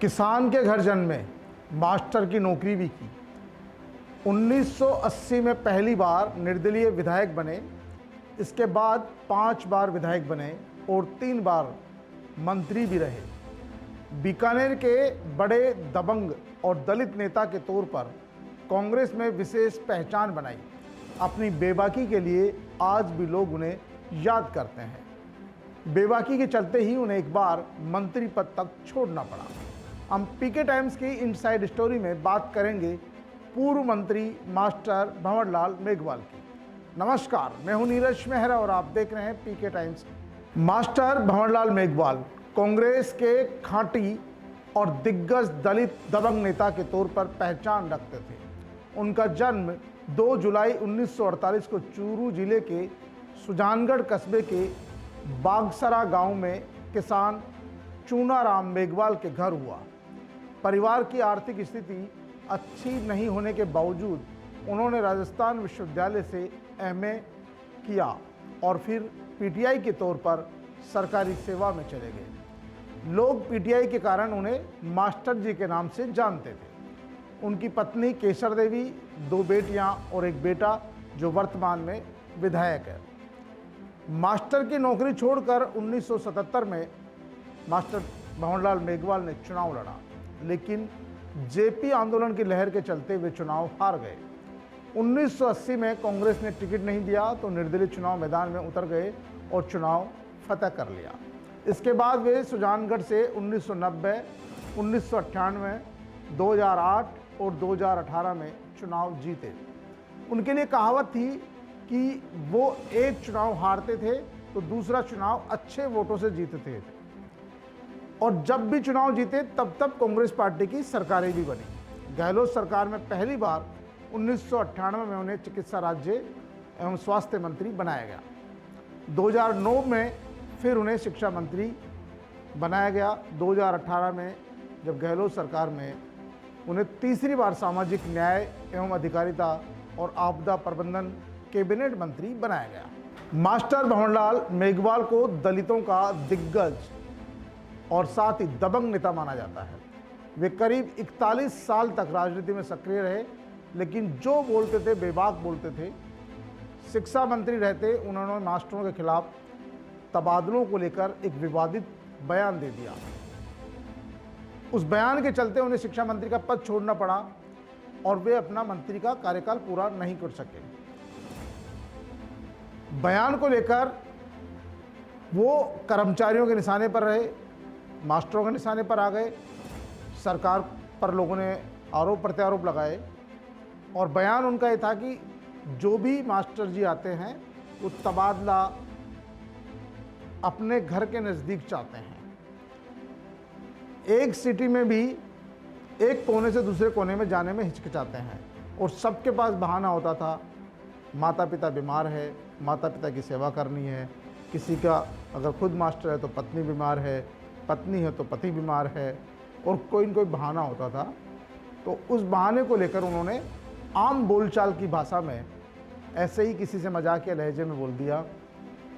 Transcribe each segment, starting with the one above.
किसान के घर जन्मे, मास्टर की नौकरी भी की। 1980 में पहली बार निर्दलीय विधायक बने। इसके बाद 5 बार विधायक बने और 3 बार मंत्री भी रहे। बीकानेर के बड़े दबंग और दलित नेता के तौर पर कांग्रेस में विशेष पहचान बनाई। अपनी बेबाकी के लिए आज भी लोग उन्हें याद करते हैं। बेबाकी के चलते ही उन्हें एक बार मंत्री पद तक छोड़ना पड़ा। हम पीके टाइम्स की इनसाइड स्टोरी में बात करेंगे पूर्व मंत्री मास्टर भंवरलाल मेघवाल की। नमस्कार, मैं हूं नीरज मेहरा और आप देख रहे हैं पीके टाइम्स। मास्टर भंवरलाल मेघवाल कांग्रेस के खांटी और दिग्गज दलित दबंग नेता के तौर पर पहचान रखते थे। उनका जन्म 2 जुलाई 1948 को चूरू जिले के सुजानगढ़ कस्बे के बागसरा गांव में किसान चूनाराम मेघवाल के घर हुआ। परिवार की आर्थिक स्थिति अच्छी नहीं होने के बावजूद उन्होंने राजस्थान विश्वविद्यालय से एमए किया और फिर पीटीआई के तौर पर सरकारी सेवा में चले गए। लोग पीटीआई के कारण उन्हें मास्टर जी के नाम से जानते थे। उनकी पत्नी केसर देवी, 2 बेटियां और एक बेटा जो वर्तमान में विधायक है। मास्टर की नौकरी छोड़कर 1977 में मास्टर भंवरलाल मेघवाल ने चुनाव लड़ा, लेकिन जेपी आंदोलन की लहर के चलते वे चुनाव हार गए। 1980 में कांग्रेस ने टिकट नहीं दिया तो निर्दलीय चुनाव मैदान में उतर गए और चुनाव फतह कर लिया। इसके बाद वे सुजानगढ़ से 1990, 1998, 2008 और 2018 में चुनाव जीते। उनके लिए कहावत थी कि वो एक चुनाव हारते थे तो दूसरा चुनाव अच्छे वोटों से जीतते थे, और जब भी चुनाव जीते तब कांग्रेस पार्टी की सरकारें भी बनी। गहलोत सरकार में पहली बार 1998 में उन्हें चिकित्सा राज्य एवं स्वास्थ्य मंत्री बनाया गया। 2009 में फिर उन्हें शिक्षा मंत्री बनाया गया। 2018 में जब गहलोत सरकार में उन्हें तीसरी बार सामाजिक न्याय एवं अधिकारिता और आपदा प्रबंधन कैबिनेट मंत्री बनाया गया। मास्टर भंवरलाल मेघवाल को दलितों का दिग्गज और साथ ही दबंग नेता माना जाता है। वे करीब 41 साल तक राजनीति में सक्रिय रहे, लेकिन जो बोलते थे बेबाक बोलते थे। शिक्षा मंत्री रहते उन्होंने मास्टरों के खिलाफ तबादलों को लेकर एक विवादित बयान दे दिया। उस बयान के चलते उन्हें शिक्षा मंत्री का पद छोड़ना पड़ा और वे अपना मंत्री का कार्यकाल पूरा नहीं कर सके। बयान को लेकर वो कर्मचारियों के निशाने पर रहे, मास्टरों के निशाने पर आ गए। सरकार पर लोगों ने आरोप प्रत्यारोप लगाए और बयान उनका ये था कि जो भी मास्टर जी आते हैं वो तबादला अपने घर के नज़दीक चाहते हैं। एक सिटी में भी एक कोने से दूसरे कोने में जाने में हिचकिचाते हैं और सबके पास बहाना होता था। माता पिता बीमार है, माता पिता की सेवा करनी है, किसी का अगर खुद मास्टर है तो पत्नी बीमार है, पत्नी है तो पति बीमार है, और कोई न कोई बहाना होता था। तो उस बहाने को लेकर उन्होंने आम बोलचाल की भाषा में ऐसे ही किसी से मजाकिया लहजे में बोल दिया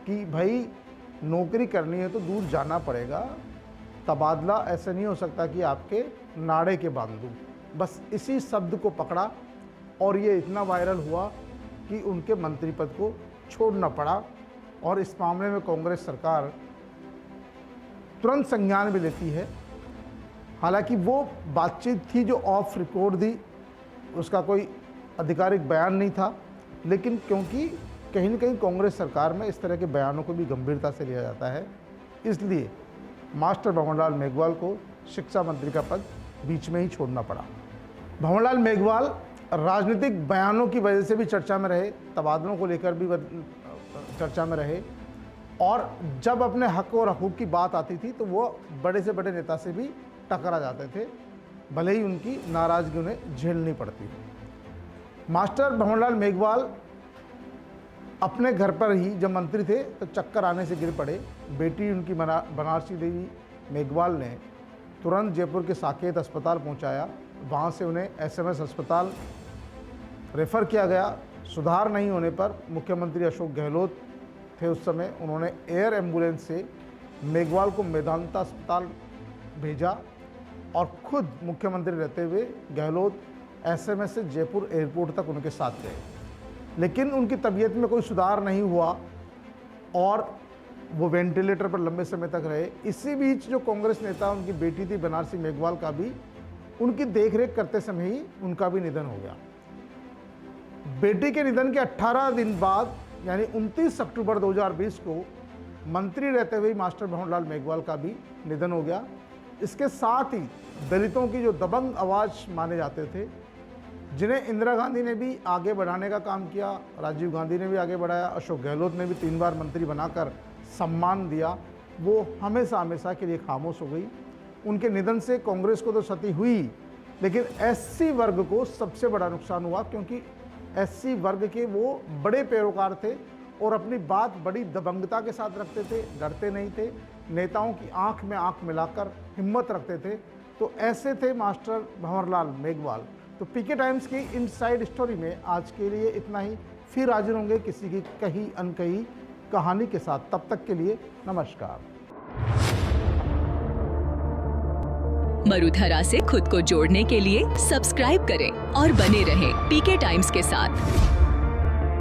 कि भाई नौकरी करनी है तो दूर जाना पड़ेगा, तबादला ऐसे नहीं हो सकता कि आपके नाड़े के बांध दूँ। बस इसी शब्द को पकड़ा और ये इतना वायरल हुआ कि उनके मंत्री पद को छोड़ना पड़ा, और इस मामले में कांग्रेस सरकार तुरंत संज्ञान भी लेती है। हालांकि वो बातचीत थी जो ऑफ रिकॉर्ड थी, उसका कोई आधिकारिक बयान नहीं था, लेकिन क्योंकि कहीं न कहीं कांग्रेस सरकार में इस तरह के बयानों को भी गंभीरता से लिया जाता है, इसलिए मास्टर भंवरलाल मेघवाल को शिक्षा मंत्री का पद बीच में ही छोड़ना पड़ा। भंवरलाल मेघवाल राजनीतिक बयानों की वजह से भी चर्चा में रहे, तबादलों को लेकर भी चर्चा में रहे, और जब अपने हक और हकूक़ की बात आती थी तो वो बड़े से बड़े नेता से भी टकरा जाते थे, भले ही उनकी नाराज़गी उन्हें झेलनी पड़ती थी। मास्टर भंवरलाल मेघवाल अपने घर पर ही जब मंत्री थे तो चक्कर आने से गिर पड़े। बेटी उनकी बनारसी देवी मेघवाल ने तुरंत जयपुर के साकेत अस्पताल पहुंचाया। वहां से उन्हें एसएमएस अस्पताल रेफ़र किया गया। सुधार नहीं होने पर मुख्यमंत्री अशोक गहलोत थे उस समय, उन्होंने एयर एम्बुलेंस से मेघवाल को मेदांता अस्पताल भेजा और खुद मुख्यमंत्री रहते हुए गहलोत एसएमएस से जयपुर एयरपोर्ट तक उनके साथ गए, लेकिन उनकी तबीयत में कोई सुधार नहीं हुआ और वो वेंटिलेटर पर लंबे समय तक रहे। इसी बीच जो कांग्रेस नेता उनकी बेटी थी बनारसी मेघवाल का भी उनकी देखरेख करते समय ही उनका भी निधन हो गया। बेटी के निधन के 18 दिन बाद यानी 29 अक्टूबर 2020 को मंत्री रहते हुए मास्टर भंवरलाल मेघवाल का भी निधन हो गया। इसके साथ ही दलितों की जो दबंग आवाज़ माने जाते थे, जिन्हें इंदिरा गांधी ने भी आगे बढ़ाने का काम किया, राजीव गांधी ने भी आगे बढ़ाया, अशोक गहलोत ने भी 3 बार मंत्री बनाकर सम्मान दिया, वो हमेशा हमेशा के लिए खामोश हो गई। उनके निधन से कांग्रेस को तो क्षति हुई, लेकिन एससी वर्ग को सबसे बड़ा नुकसान हुआ, क्योंकि एससी वर्ग के वो बड़े पैरोकार थे और अपनी बात बड़ी दबंगता के साथ रखते थे, डरते नहीं थे, नेताओं की आंख में आंख मिलाकर हिम्मत रखते थे। तो ऐसे थे मास्टर भंवरलाल मेघवाल। तो पीके टाइम्स की इनसाइड स्टोरी में आज के लिए इतना ही। फिर हाजिर होंगे किसी की कही अनकही कहानी के साथ। तब तक के लिए नमस्कार। मरुधरा से खुद को जोड़ने के लिए सब्सक्राइब करें और बने रहें पीके टाइम्स के साथ।